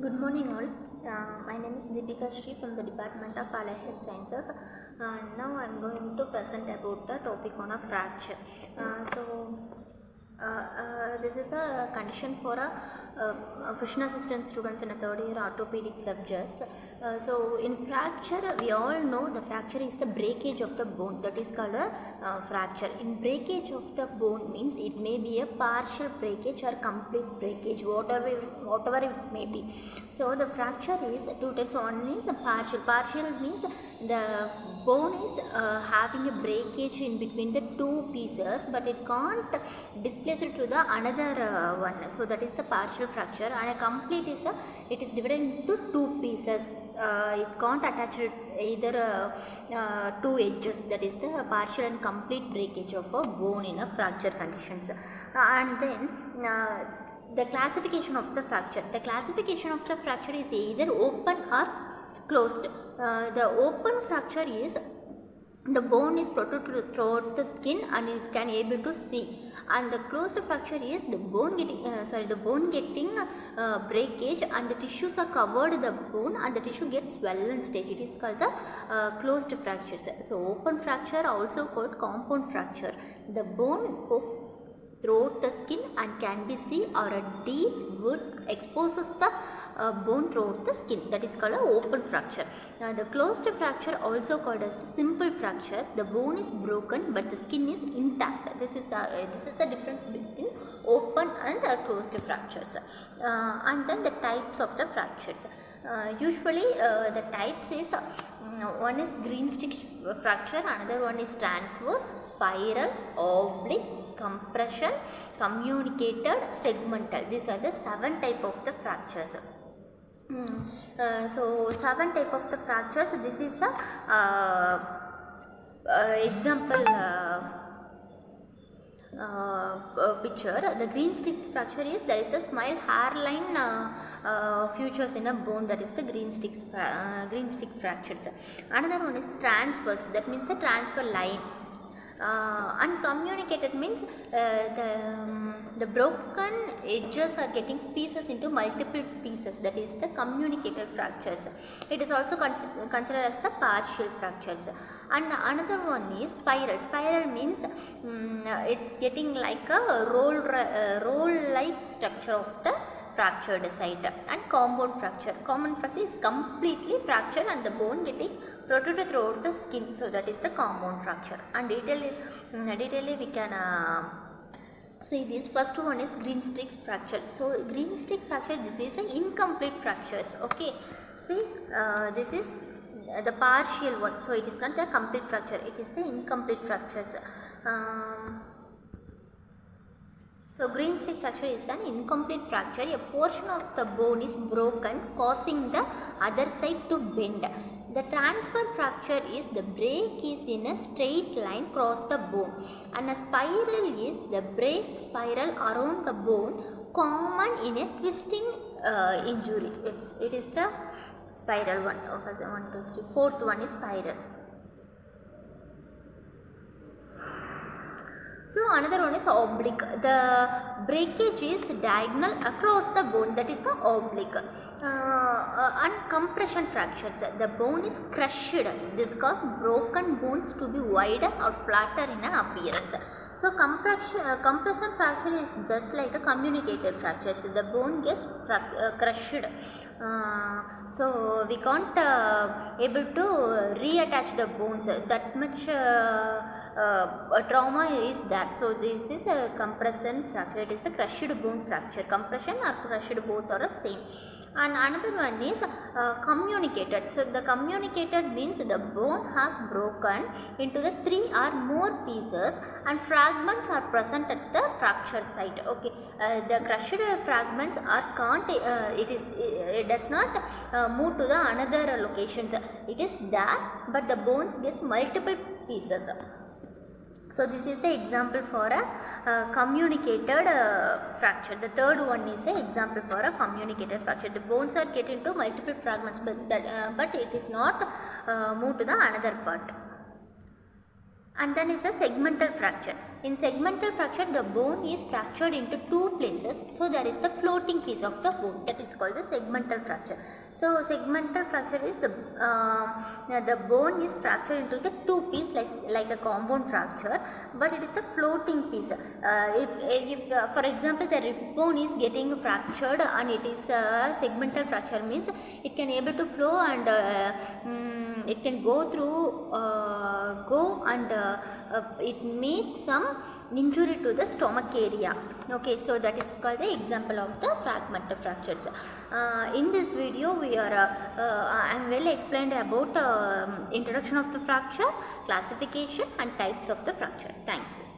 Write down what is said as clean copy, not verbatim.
Good morning all. My name is Deepika Sri from the Department of Allied Health Sciences. Now I am going to present about the topic on a fracture. This is a condition for a physician assistant students in a third year orthopedic subjects. So in fracture, we all know the fracture is the breakage of the bone, that is called a fracture. In breakage of the bone means it may be a partial breakage or complete breakage, whatever it may be. So the fracture is two types. One is a partial. Partial means the bone is having a breakage in between the two pieces, but it can't displace it to the another one. So that is the partial fracture. And a complete is it is divided into two pieces. It can't attach it either two edges. That is the partial and complete breakage of a bone in a fracture conditions. And then the classification of the fracture. The classification of the fracture is either open or closed. The open fracture is the bone is protruded throughout the skin and it can able to see. And the closed fracture is the bone getting breakage and the tissues are covered the bone and the tissue gets swollen stage. It is called the closed fractures. So open fracture also called compound fracture. The bone pokes throughout the skin and can be seen, or a deep wound exposes the bone throughout the skin. That is called a open fracture. The closed fracture also called as the simple fracture. The bone is broken but the skin is intact. This is the difference between open and closed fractures. And then the types of the fractures. Usually the types is one is green stick fracture, another one is transverse, spiral, oblique, compression, communicated, segmental. These are the 7 type of the fractures. So 7 type of the fractures. This is a example picture. The green sticks fracture is there is a smile hairline futures in a bone, that is the green stick fractures. Another one is transverse, that means the transfer line. Uncommunicated means the broken edges are getting pieces into multiple pieces, that is the communicated fractures. It is also considered as the partial fractures. And another one is spiral. Spiral means it's getting like a roll like structure of the fractured site. And compound fracture. Common fracture is completely fractured and the bone getting protruded throughout the skin. So that is the compound fracture. And detailedly we can see this. First one is green stick fracture. So green stick fracture, this is an incomplete fractures. Okay. See, this is the partial one. So it is not the complete fracture. It is the incomplete fractures. So green stick fracture is an incomplete fracture. A portion of the bone is broken, causing the other side to bend. The transfer fracture is the break is in a straight line across the bone, and a spiral is the break spiral around the bone, common in a twisting injury. It is the spiral one. 1, 2, 3. Fourth one is spiral. So another one is oblique. The breakage is diagonal across the bone, that is the oblique. And compression fractures. The bone is crushed. This causes broken bones to be wider or flatter in an appearance. So compression fracture is just like a communicated fracture. So the bone gets crushed. So we can't able to reattach the bones. That much trauma is there. So this is a compression fracture. It is the crushed bone fracture. Compression or crushed both are the same. And another one is communicated. So the communicated means the bone has broken into the 3 or more pieces and fragments are present at the fracture site. Okay, the crushed fragments are can't. It does not move to the another locations. It is there, but the bones get multiple pieces. So this is the example for a communicated fracture. The third one is an example for a communicated fracture. The bones are get into multiple fragments, but it is not moved to the another part. And then is a segmental fracture. In segmental fracture, the bone is fractured into two places, so there is the floating piece of the bone, that is called the segmental fracture. So segmental fracture is the bone is fractured into the two piece like a compound fracture, but it is the floating piece. If for example the rib bone is getting fractured and it is a segmental fracture, means it can able to flow and it can go through and it makes some injury to the stomach area. Okay, so that is called the example of the fragmental fractures. In this video we are I am well explained about introduction of the fracture, classification and types of the fracture. Thank you.